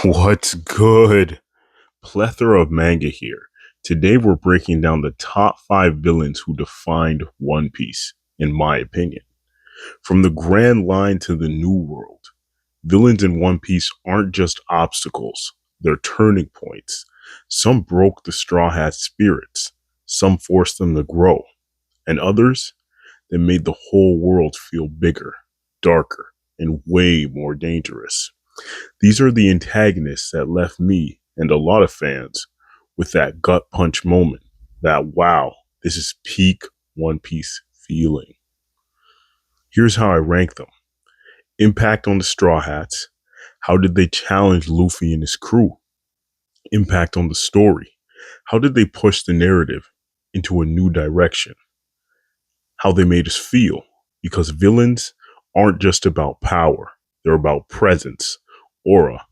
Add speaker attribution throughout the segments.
Speaker 1: What's good? Plethora of manga here. Today we're breaking down the top 5 villains who defined One Piece, in my opinion. From the Grand Line to the New World, villains in One Piece aren't just obstacles, they're turning points. Some broke the Straw Hat spirits, some forced them to grow, and others, they made the whole world feel bigger, darker, and way more dangerous. These are the antagonists that left me and a lot of fans with that gut punch moment, that wow, this is peak One Piece feeling. Here's how I rank them. Impact on the Straw Hats. How did they challenge Luffy and his crew? Impact on the story. How did they push the narrative into a new direction? How they made us feel. Because villains aren't just about power, they're about presence, aura,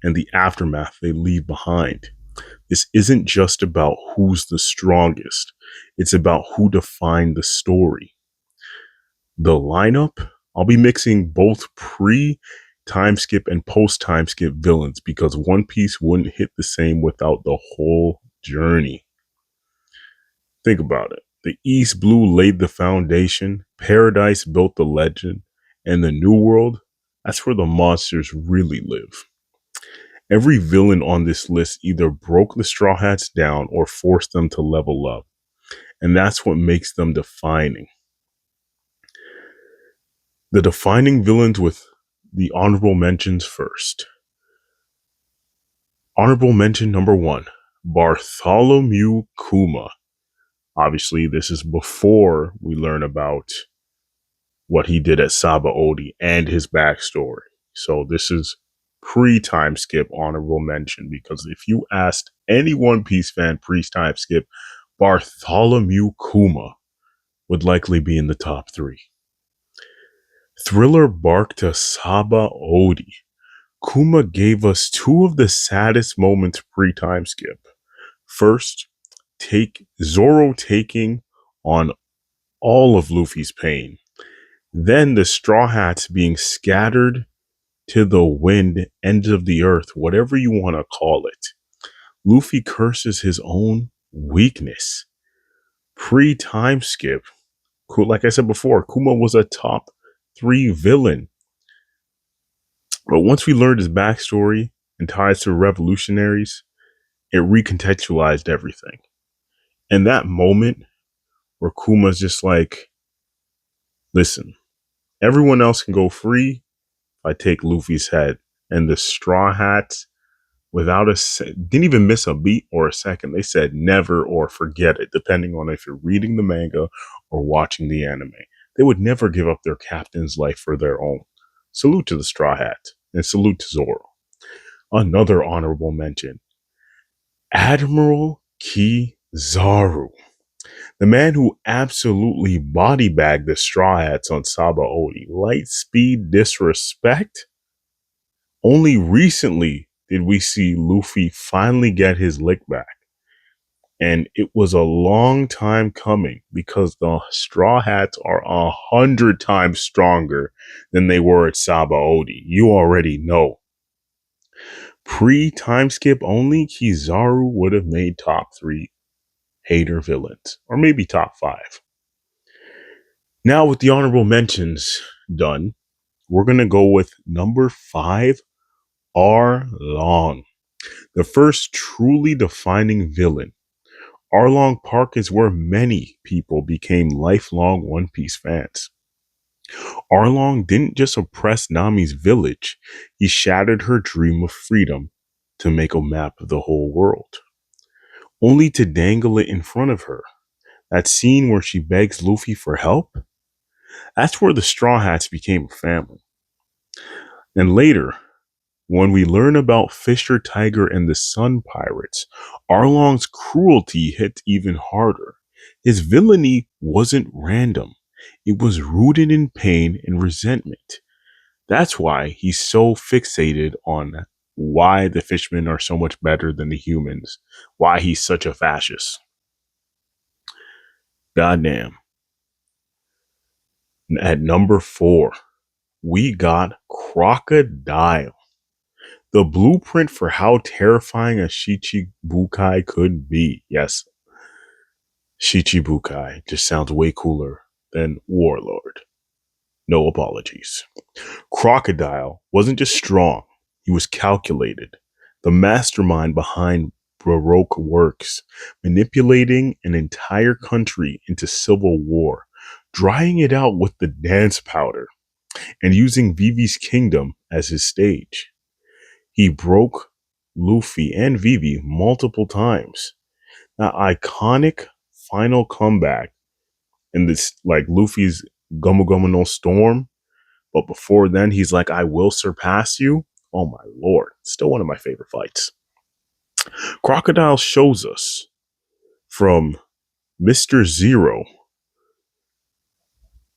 Speaker 1: and the aftermath they leave behind. This isn't just about who's the strongest, it's about who defined the story. The lineup, I'll be mixing both pre time skip and post time skip villains because One Piece wouldn't hit the same without the whole journey. Think about it. The East Blue laid the foundation, Paradise built the legend, and the New World, that's where the monsters really live. Every villain on this list either broke the Straw Hats down or forced them to level up. And that's what makes them defining. The defining villains with the honorable mentions first. Honorable mention number 1, Bartholomew Kuma. Obviously, this is before we learn about what he did at Saba Odi and his backstory. So this is pre-time skip honorable mention, because if you asked any One Piece fan pre-time skip, Bartholomew Kuma would likely be in the top 3. Thriller bark to Saba Odi. Kuma gave us 2 of the saddest moments pre-time skip. First, Zoro taking on all of Luffy's pain. Then the Straw Hats being scattered to the wind, ends of the earth, whatever you want to call it. Luffy curses his own weakness. Pre-time skip, like I said before, Kuma was a top 3 villain. But once we learned his backstory and ties to revolutionaries, it recontextualized everything. And that moment where Kuma's just like, listen, everyone else can go free if I take Luffy's head. And the Straw Hats, didn't even miss a beat or a second. They said never or forget it, depending on if you're reading the manga or watching the anime. They would never give up their captain's life for their own. Salute to the Straw Hats and salute to Zoro. Another honorable mention, Admiral Kizaru. The man who absolutely body bagged the Straw Hats on Saba Odi. Light speed disrespect? Only recently did we see Luffy finally get his lick back. And it was a long time coming because the Straw Hats are 100 times stronger than they were at Saba Odi. You already know. Pre-time skip only, Kizaru would have made top 3 hater villains, or maybe top 5. Now with the honorable mentions done, we're going to go with number 5, Arlong. The first truly defining villain. Arlong Park is where many people became lifelong One Piece fans. Arlong didn't just oppress Nami's village, he shattered her dream of freedom to make a map of the whole world, only to dangle it in front of her. That scene where she begs Luffy for help, that's where the Straw Hats became a family. And later, when we learn about Fisher Tiger and the Sun Pirates, Arlong's cruelty hit even harder. His villainy wasn't random. It was rooted in pain and resentment. That's why he's so fixated on why the fishmen are so much better than the humans, why he's such a fascist. Goddamn. At number 4, we got Crocodile. The blueprint for how terrifying a Shichibukai could be. Yes, Shichibukai just sounds way cooler than Warlord. No apologies. Crocodile wasn't just strong, he was calculated. The mastermind behind Baroque works, manipulating an entire country into civil war, drying it out with the dance powder, and using Vivi's kingdom as his stage. He broke Luffy and Vivi multiple times. That iconic final comeback in this, like Luffy's Gomu Gomu no Storm. But before then, he's like, I will surpass you. Oh my lord. Still one of my favorite fights. Crocodile shows us from Mr. Zero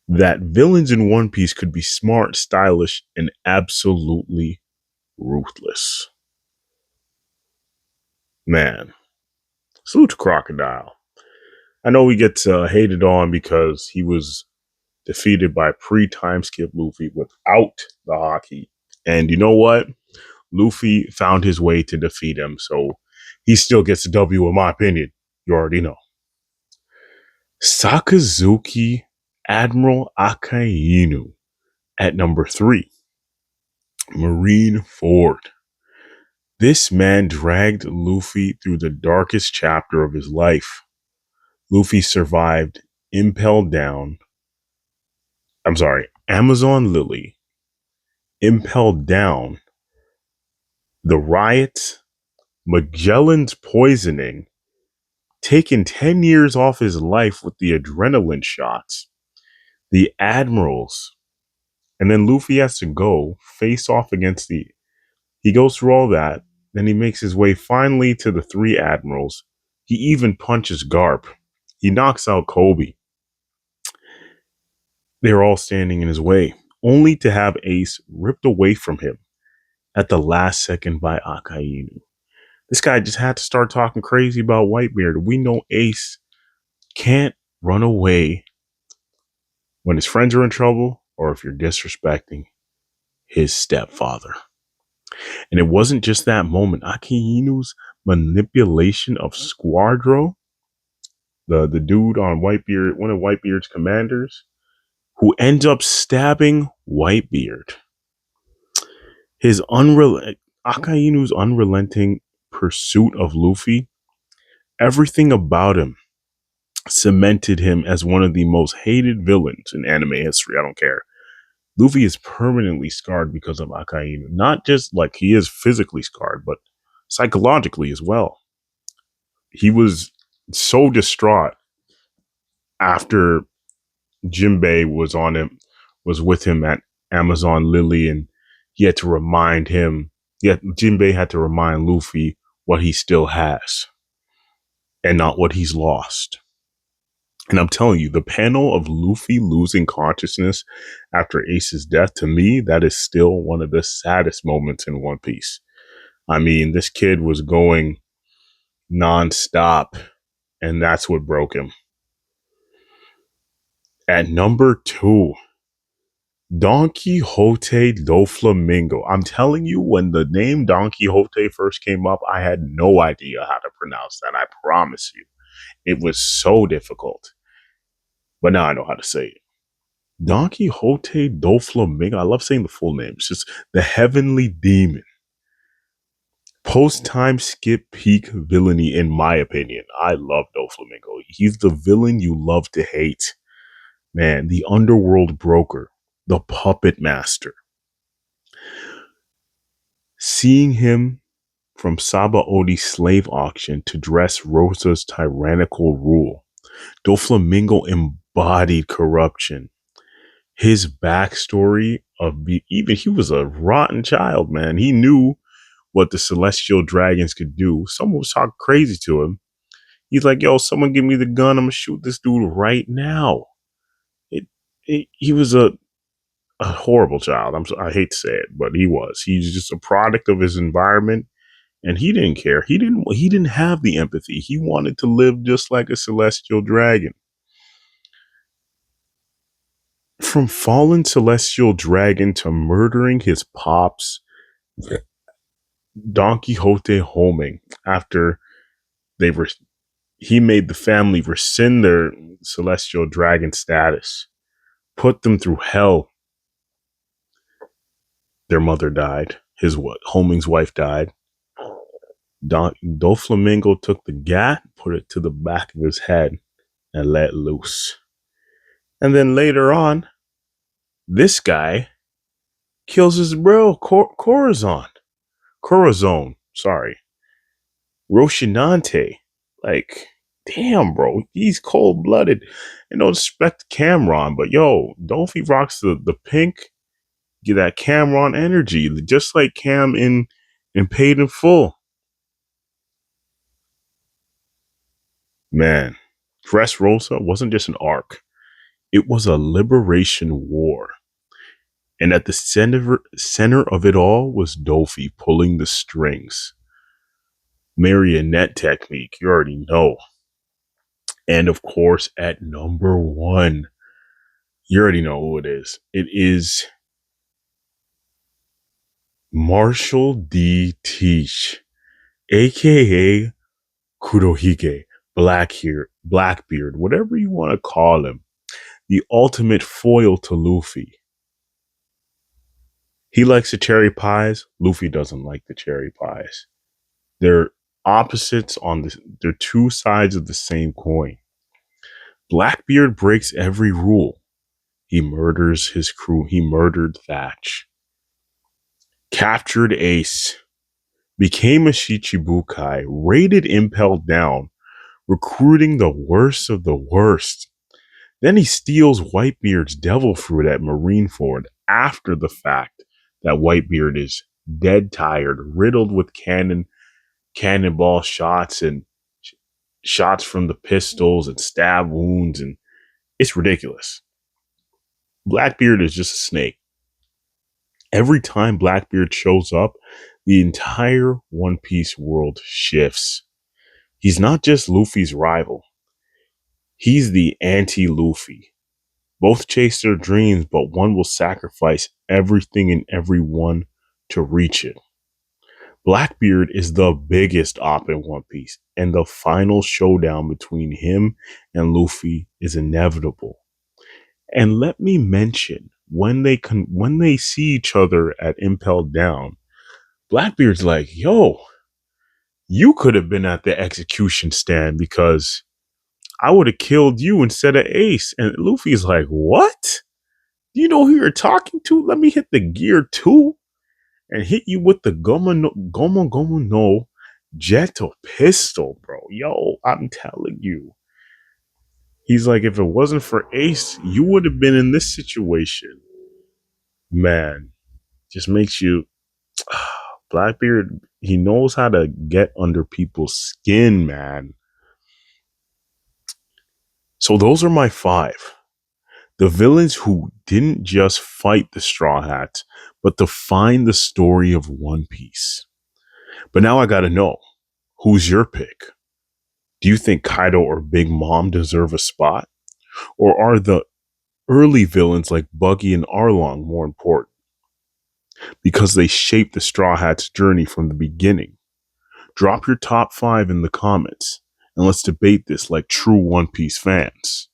Speaker 1: that villains in One Piece could be smart, stylish, and absolutely ruthless. Man, salute to Crocodile. I know he gets hated on because he was defeated by pre-time skip Luffy without the hockey. And you know what? Luffy found his way to defeat him, so he still gets a W in my opinion. You already know. Sakazuki Admiral Akainu at number 3. Marine Ford. This man dragged Luffy through the darkest chapter of his life. Luffy survived Impel Down. I'm sorry, Amazon Lily, Impelled Down, the riots, Magellan's poisoning, taking 10 years off his life with the adrenaline shots, the admirals, and then Luffy has to go face off against he goes through all that, then he makes his way finally to the 3 admirals. He even punches Garp. He knocks out Kobe. They're all standing in his way, only to have Ace ripped away from him at the last second by Akainu. This guy just had to start talking crazy about Whitebeard. We know Ace can't run away when his friends are in trouble or if you're disrespecting his stepfather. And it wasn't just that moment. Akainu's manipulation of Squadro, the dude on Whitebeard, one of Whitebeard's commanders, who ends up stabbing Whitebeard. Akainu's unrelenting pursuit of Luffy, everything about him cemented him as one of the most hated villains in anime history. I don't care. Luffy is permanently scarred because of Akainu. Not just like he is physically scarred, but psychologically as well. He was so distraught after Jinbei was with him at Amazon Lily, and he had to remind him, Jinbei had to remind Luffy what he still has and not what he's lost. And I'm telling you, the panel of Luffy losing consciousness after Ace's death, to me, that is still one of the saddest moments in One Piece. I mean, this kid was going nonstop, and that's what broke him. At number 2, Don Quixote do Flamingo. I'm telling you, when the name Don Quixote first came up, I had no idea how to pronounce that. I promise you. It was so difficult. But now I know how to say it. Don Quixote do Flamingo. I love saying the full name. It's just the Heavenly Demon. Post-time skip peak villainy, in my opinion. I love Doflamingo. He's the villain you love to hate. Man, the underworld broker, the puppet master. Seeing him from Sabaodi's slave auction to Dressrosa's tyrannical rule, Doflamingo embodied corruption. His backstory he was a rotten child, man. He knew what the celestial dragons could do. Someone was talking crazy to him. He's like, yo, someone give me the gun. I'm going to shoot this dude right now. He was a horrible child. I hate to say it, but he was. He's just a product of his environment, and he didn't care. He didn't have the empathy. He wanted to live just like a celestial dragon. From fallen celestial dragon to murdering his pops Don Quixote homing after they were he made the family rescind their celestial dragon status, put them through hell. Their mother died. His what? Homing's wife died. Doflamingo took the gat, put it to the back of his head, and let loose. And then later on, this guy kills his bro, Corazon, sorry. Roshinante. Like, damn, bro. He's cold blooded. And no disrespect to Cameron, but yo, Dolphy rocks the pink, get that Cameron energy, just like Cam in Paid in Full. Man, Dressrosa wasn't just an arc. It was a liberation war. And at the center of it all was Dolphy pulling the strings. Marionette technique, you already know. And of course, at number one, you already know who it is. It is Marshall D. Teach, aka Kurohige, Blackbeard, whatever you want to call him. The ultimate foil to Luffy. He likes the cherry pies. Luffy doesn't like the cherry pies. They're opposites they're two sides of the same coin. Blackbeard breaks every rule. He murders his crew. He murdered Thatch. Captured Ace. Became a Shichibukai. Raided Impel down. Recruiting the worst of the worst. Then he steals Whitebeard's devil fruit at Marineford after the fact that Whitebeard is dead tired, riddled with cannonball shots and shots from the pistols and stab wounds, and it's ridiculous. Blackbeard is just a snake. Every time Blackbeard shows up, the entire One Piece world shifts. He's not just Luffy's rival. He's the anti-Luffy. Both chase their dreams, but one will sacrifice everything and everyone to reach it. Blackbeard is the biggest op in One Piece, and the final showdown between him and Luffy is inevitable. And let me mention, when they see each other at Impel Down, Blackbeard's like, yo, you could have been at the execution stand because I would have killed you instead of Ace. And Luffy's like, what? Do you know who you're talking to? Let me hit the gear too and hit you with the Gomu no Jetto pistol, bro. Yo, I'm telling you. He's like, if it wasn't for Ace, you would have been in this situation. Man, just makes you Blackbeard, he knows how to get under people's skin, man. So those are my five. The villains who didn't just fight the Straw Hats, but define the story of One Piece. But now I gotta know, who's your pick? Do you think Kaido or Big Mom deserve a spot? Or are the early villains like Buggy and Arlong more important? Because they shaped the Straw Hats' journey from the beginning. Drop your top five in the comments, and let's debate this like true One Piece fans.